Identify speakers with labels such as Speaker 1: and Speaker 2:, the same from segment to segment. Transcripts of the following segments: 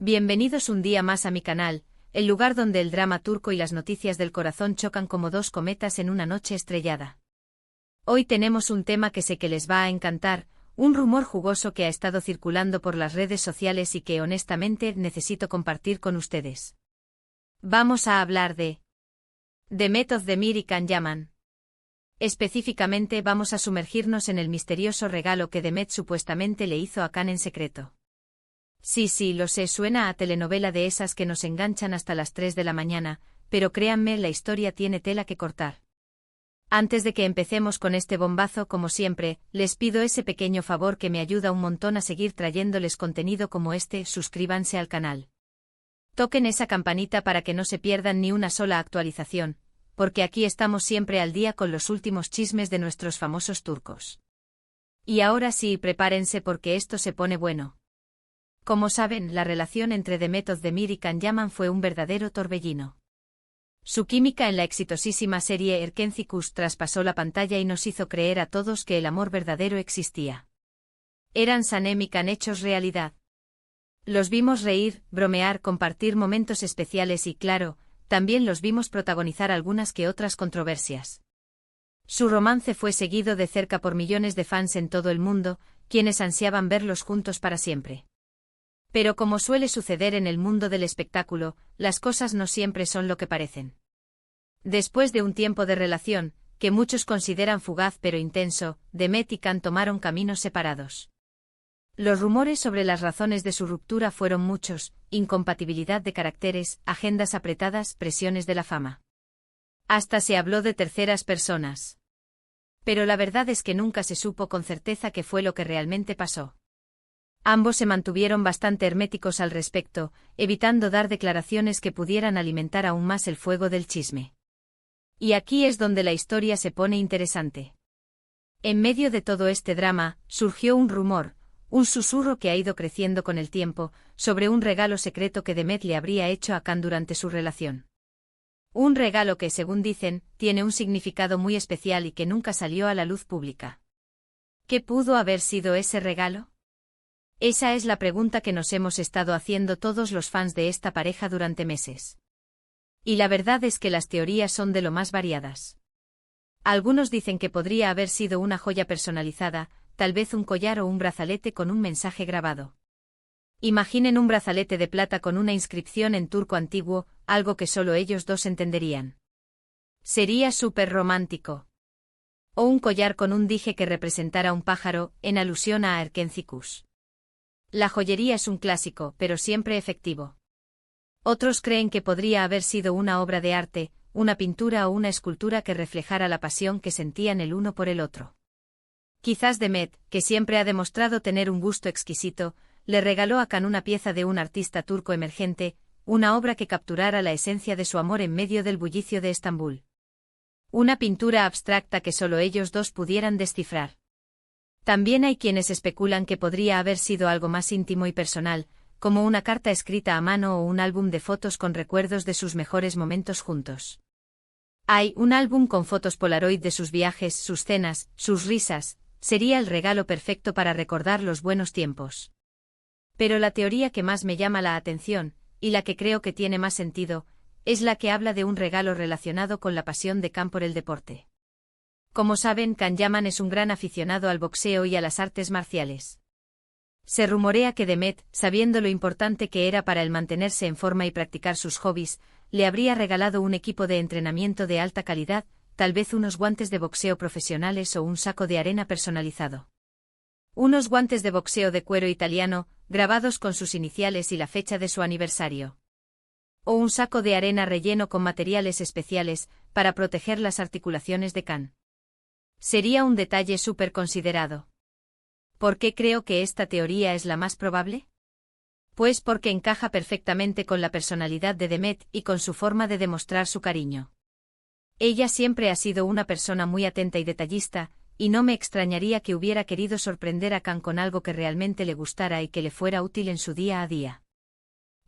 Speaker 1: Bienvenidos un día más a mi canal, el lugar donde el drama turco y las noticias del corazón chocan como dos cometas en una noche estrellada. Hoy tenemos un tema que sé que les va a encantar, un rumor jugoso que ha estado circulando por las redes sociales y que honestamente necesito compartir con ustedes. Vamos a hablar de Demet Özdemir y Can Yaman. Específicamente vamos a sumergirnos en el misterioso regalo que Demet supuestamente le hizo a Can en secreto. Sí, lo sé, suena a telenovela de esas que nos enganchan hasta las 3 de la mañana, pero créanme, la historia tiene tela que cortar. Antes de que empecemos con este bombazo, como siempre, les pido ese pequeño favor que me ayuda un montón a seguir trayéndoles contenido como este: suscríbanse al canal. Toquen esa campanita para que no se pierdan ni una sola actualización, porque aquí estamos siempre al día con los últimos chismes de nuestros famosos turcos. Y ahora sí, prepárense porque esto se pone bueno. Como saben, la relación entre Demet Özdemir y Can Yaman fue un verdadero torbellino. Su química en la exitosísima serie Erkenci traspasó la pantalla y nos hizo creer a todos que el amor verdadero existía. Eran Sanem y Can hechos realidad. Los vimos reír, bromear, compartir momentos especiales y, claro, también los vimos protagonizar algunas que otras controversias. Su romance fue seguido de cerca por millones de fans en todo el mundo, quienes ansiaban verlos juntos para siempre. Pero como suele suceder en el mundo del espectáculo, las cosas no siempre son lo que parecen. Después de un tiempo de relación, que muchos consideran fugaz pero intenso, Demet y Can tomaron caminos separados. Los rumores sobre las razones de su ruptura fueron muchos: incompatibilidad de caracteres, agendas apretadas, presiones de la fama. Hasta se habló de terceras personas. Pero la verdad es que nunca se supo con certeza qué fue lo que realmente pasó. Ambos se mantuvieron bastante herméticos al respecto, evitando dar declaraciones que pudieran alimentar aún más el fuego del chisme. Y aquí es donde la historia se pone interesante. En medio de todo este drama, surgió un rumor, un susurro que ha ido creciendo con el tiempo, sobre un regalo secreto que Demet le habría hecho a Can durante su relación. Un regalo que, según dicen, tiene un significado muy especial y que nunca salió a la luz pública. ¿Qué pudo haber sido ese regalo? Esa es la pregunta que nos hemos estado haciendo todos los fans de esta pareja durante meses. Y la verdad es que las teorías son de lo más variadas. Algunos dicen que podría haber sido una joya personalizada, tal vez un collar o un brazalete con un mensaje grabado. Imaginen un brazalete de plata con una inscripción en turco antiguo, algo que solo ellos dos entenderían. Sería súper romántico. O un collar con un dije que representara un pájaro, en alusión a Erkenci. La joyería es un clásico, pero siempre efectivo. Otros creen que podría haber sido una obra de arte, una pintura o una escultura que reflejara la pasión que sentían el uno por el otro. Quizás Demet, que siempre ha demostrado tener un gusto exquisito, le regaló a Can una pieza de un artista turco emergente, una obra que capturara la esencia de su amor en medio del bullicio de Estambul. Una pintura abstracta que solo ellos dos pudieran descifrar. También hay quienes especulan que podría haber sido algo más íntimo y personal, como una carta escrita a mano o un álbum de fotos con recuerdos de sus mejores momentos juntos. Hay un álbum con fotos Polaroid de sus viajes, sus cenas, sus risas. Sería el regalo perfecto para recordar los buenos tiempos. Pero la teoría que más me llama la atención, y la que creo que tiene más sentido, es la que habla de un regalo relacionado con la pasión de Can por el deporte. Como saben, Can Yaman es un gran aficionado al boxeo y a las artes marciales. Se rumorea que Demet, sabiendo lo importante que era para él mantenerse en forma y practicar sus hobbies, le habría regalado un equipo de entrenamiento de alta calidad, tal vez unos guantes de boxeo profesionales o un saco de arena personalizado. Unos guantes de boxeo de cuero italiano, grabados con sus iniciales y la fecha de su aniversario. O un saco de arena relleno con materiales especiales, para proteger las articulaciones de Can. Sería un detalle súper considerado. ¿Por qué creo que esta teoría es la más probable? Pues porque encaja perfectamente con la personalidad de Demet y con su forma de demostrar su cariño. Ella siempre ha sido una persona muy atenta y detallista, y no me extrañaría que hubiera querido sorprender a Can con algo que realmente le gustara y que le fuera útil en su día a día.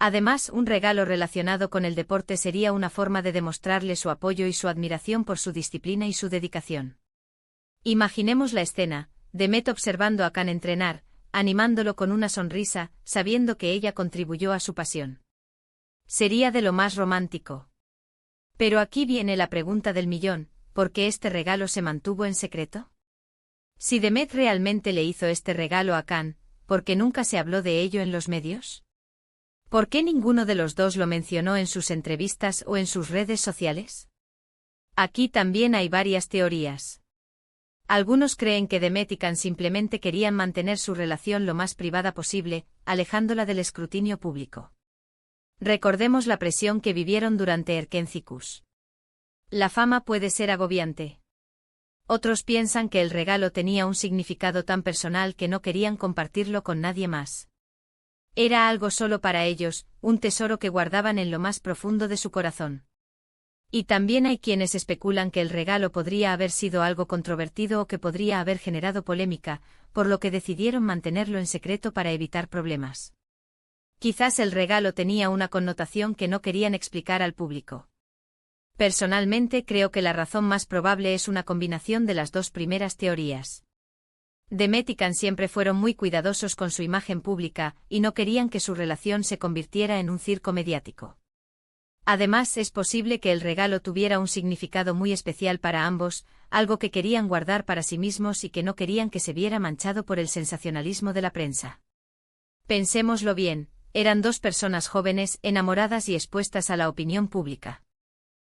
Speaker 1: Además, un regalo relacionado con el deporte sería una forma de demostrarle su apoyo y su admiración por su disciplina y su dedicación. Imaginemos la escena: Demet observando a Can entrenar, animándolo con una sonrisa, sabiendo que ella contribuyó a su pasión. Sería de lo más romántico. Pero aquí viene la pregunta del millón, ¿por qué este regalo se mantuvo en secreto? Si Demet realmente le hizo este regalo a Can, ¿por qué nunca se habló de ello en los medios? ¿Por qué ninguno de los dos lo mencionó en sus entrevistas o en sus redes sociales? Aquí también hay varias teorías. Algunos creen que Demet y Can simplemente querían mantener su relación lo más privada posible, alejándola del escrutinio público. Recordemos la presión que vivieron durante Erkencicus. La fama puede ser agobiante. Otros piensan que el regalo tenía un significado tan personal que no querían compartirlo con nadie más. Era algo solo para ellos, un tesoro que guardaban en lo más profundo de su corazón. Y también hay quienes especulan que el regalo podría haber sido algo controvertido o que podría haber generado polémica, por lo que decidieron mantenerlo en secreto para evitar problemas. Quizás el regalo tenía una connotación que no querían explicar al público. Personalmente creo que la razón más probable es una combinación de las dos primeras teorías. Demet y Can siempre fueron muy cuidadosos con su imagen pública, y no querían que su relación se convirtiera en un circo mediático. Además, es posible que el regalo tuviera un significado muy especial para ambos, algo que querían guardar para sí mismos y que no querían que se viera manchado por el sensacionalismo de la prensa. Pensémoslo bien, eran dos personas jóvenes, enamoradas y expuestas a la opinión pública.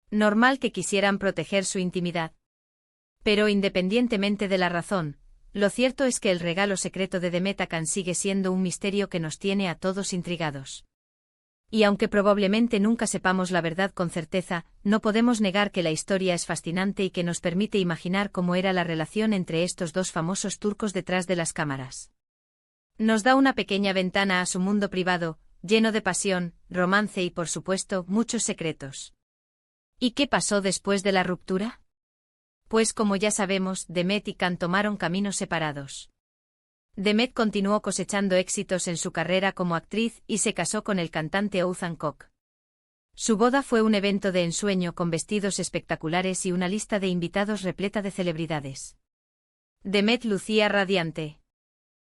Speaker 1: Normal que quisieran proteger su intimidad. Pero independientemente de la razón, lo cierto es que el regalo secreto de Demet a Can sigue siendo un misterio que nos tiene a todos intrigados. Y aunque probablemente nunca sepamos la verdad con certeza, no podemos negar que la historia es fascinante y que nos permite imaginar cómo era la relación entre estos dos famosos turcos detrás de las cámaras. Nos da una pequeña ventana a su mundo privado, lleno de pasión, romance y por supuesto, muchos secretos. ¿Y qué pasó después de la ruptura? Pues como ya sabemos, Demet y Can tomaron caminos separados. Demet continuó cosechando éxitos en su carrera como actriz y se casó con el cantante Oğuzhan Koç. Su boda fue un evento de ensueño con vestidos espectaculares y una lista de invitados repleta de celebridades. Demet lucía radiante.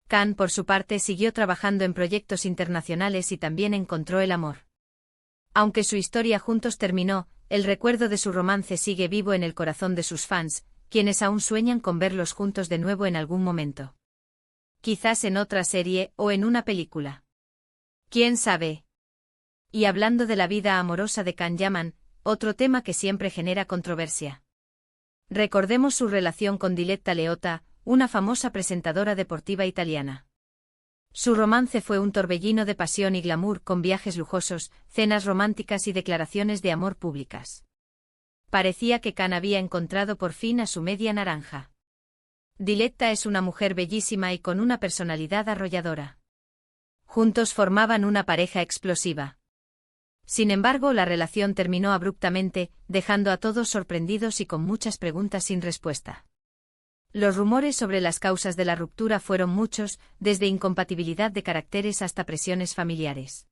Speaker 1: Can, por su parte, siguió trabajando en proyectos internacionales y también encontró el amor. Aunque su historia juntos terminó, el recuerdo de su romance sigue vivo en el corazón de sus fans, quienes aún sueñan con verlos juntos de nuevo en algún momento. Quizás en otra serie o en una película. ¿Quién sabe? Y hablando de la vida amorosa de Can Yaman, otro tema que siempre genera controversia. Recordemos su relación con Diletta Leotta, una famosa presentadora deportiva italiana. Su romance fue un torbellino de pasión y glamour con viajes lujosos, cenas románticas y declaraciones de amor públicas. Parecía que Can había encontrado por fin a su media naranja. Diletta es una mujer bellísima y con una personalidad arrolladora. Juntos formaban una pareja explosiva. Sin embargo, la relación terminó abruptamente, dejando a todos sorprendidos y con muchas preguntas sin respuesta. Los rumores sobre las causas de la ruptura fueron muchos, desde incompatibilidad de caracteres hasta presiones familiares.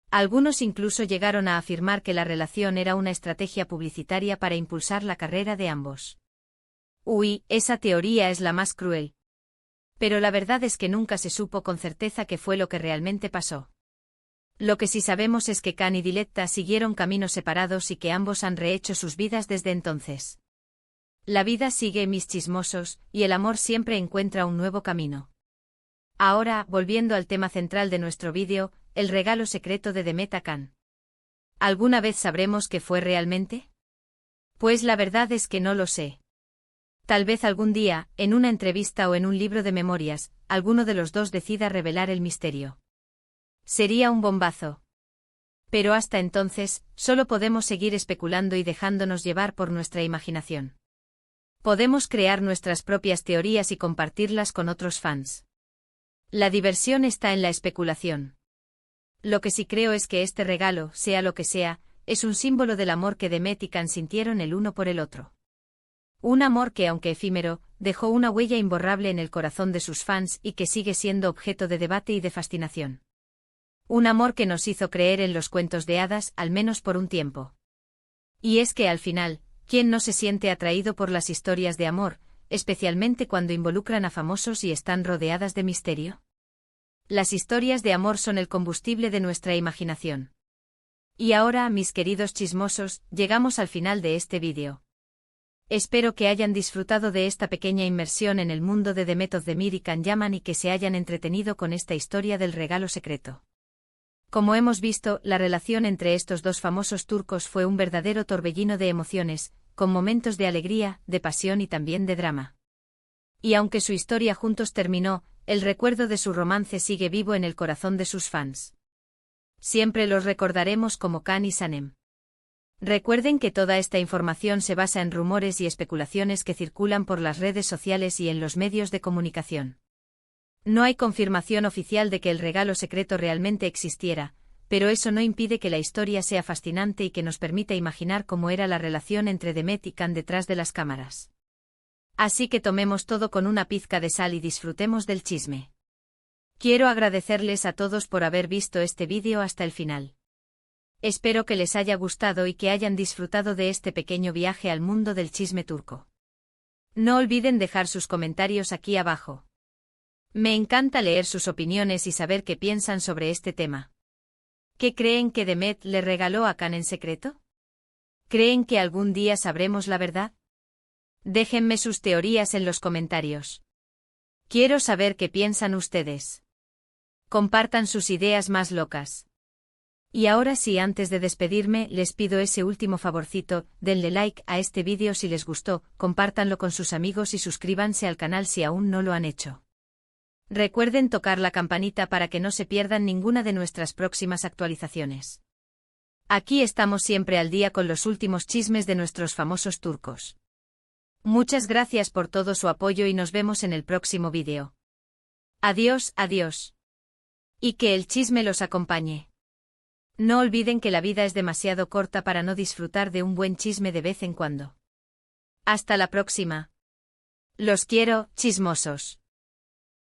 Speaker 1: Algunos incluso llegaron a afirmar que la relación era una estrategia publicitaria para impulsar la carrera de ambos. Uy, esa teoría es la más cruel. Pero la verdad es que nunca se supo con certeza qué fue lo que realmente pasó. Lo que sí sabemos es que Can y Diletta siguieron caminos separados y que ambos han rehecho sus vidas desde entonces. La vida sigue, mis chismosos, y el amor siempre encuentra un nuevo camino. Ahora, volviendo al tema central de nuestro vídeo, el regalo secreto de Demet a Can. ¿Alguna vez sabremos qué fue realmente? Pues la verdad es que no lo sé. Tal vez algún día, en una entrevista o en un libro de memorias, alguno de los dos decida revelar el misterio. Sería un bombazo. Pero hasta entonces, solo podemos seguir especulando y dejándonos llevar por nuestra imaginación. Podemos crear nuestras propias teorías y compartirlas con otros fans. La diversión está en la especulación. Lo que sí creo es que este regalo, sea lo que sea, es un símbolo del amor que Demet y Can sintieron el uno por el otro. Un amor que, aunque efímero, dejó una huella imborrable en el corazón de sus fans y que sigue siendo objeto de debate y de fascinación. Un amor que nos hizo creer en los cuentos de hadas, al menos por un tiempo. Y es que al final, ¿quién no se siente atraído por las historias de amor, especialmente cuando involucran a famosos y están rodeadas de misterio? Las historias de amor son el combustible de nuestra imaginación. Y ahora, mis queridos chismosos, llegamos al final de este vídeo. Espero que hayan disfrutado de esta pequeña inmersión en el mundo de Demet Özdemir y Can Yaman y que se hayan entretenido con esta historia del regalo secreto. Como hemos visto, la relación entre estos dos famosos turcos fue un verdadero torbellino de emociones, con momentos de alegría, de pasión y también de drama. Y aunque su historia juntos terminó, el recuerdo de su romance sigue vivo en el corazón de sus fans. Siempre los recordaremos como Can y Sanem. Recuerden que toda esta información se basa en rumores y especulaciones que circulan por las redes sociales y en los medios de comunicación. No hay confirmación oficial de que el regalo secreto realmente existiera, pero eso no impide que la historia sea fascinante y que nos permita imaginar cómo era la relación entre Demet y Can detrás de las cámaras. Así que tomemos todo con una pizca de sal y disfrutemos del chisme. Quiero agradecerles a todos por haber visto este vídeo hasta el final. Espero que les haya gustado y que hayan disfrutado de este pequeño viaje al mundo del chisme turco. No olviden dejar sus comentarios aquí abajo. Me encanta leer sus opiniones y saber qué piensan sobre este tema. ¿Qué creen que Demet le regaló a Can en secreto? ¿Creen que algún día sabremos la verdad? Déjenme sus teorías en los comentarios. Quiero saber qué piensan ustedes. Compartan sus ideas más locas. Y ahora sí, antes de despedirme, les pido ese último favorcito, denle like a este vídeo si les gustó, compártanlo con sus amigos y suscríbanse al canal si aún no lo han hecho. Recuerden tocar la campanita para que no se pierdan ninguna de nuestras próximas actualizaciones. Aquí estamos siempre al día con los últimos chismes de nuestros famosos turcos. Muchas gracias por todo su apoyo y nos vemos en el próximo vídeo. Adiós, adiós. Y que el chisme los acompañe. No olviden que la vida es demasiado corta para no disfrutar de un buen chisme de vez en cuando. Hasta la próxima. Los quiero, chismosos.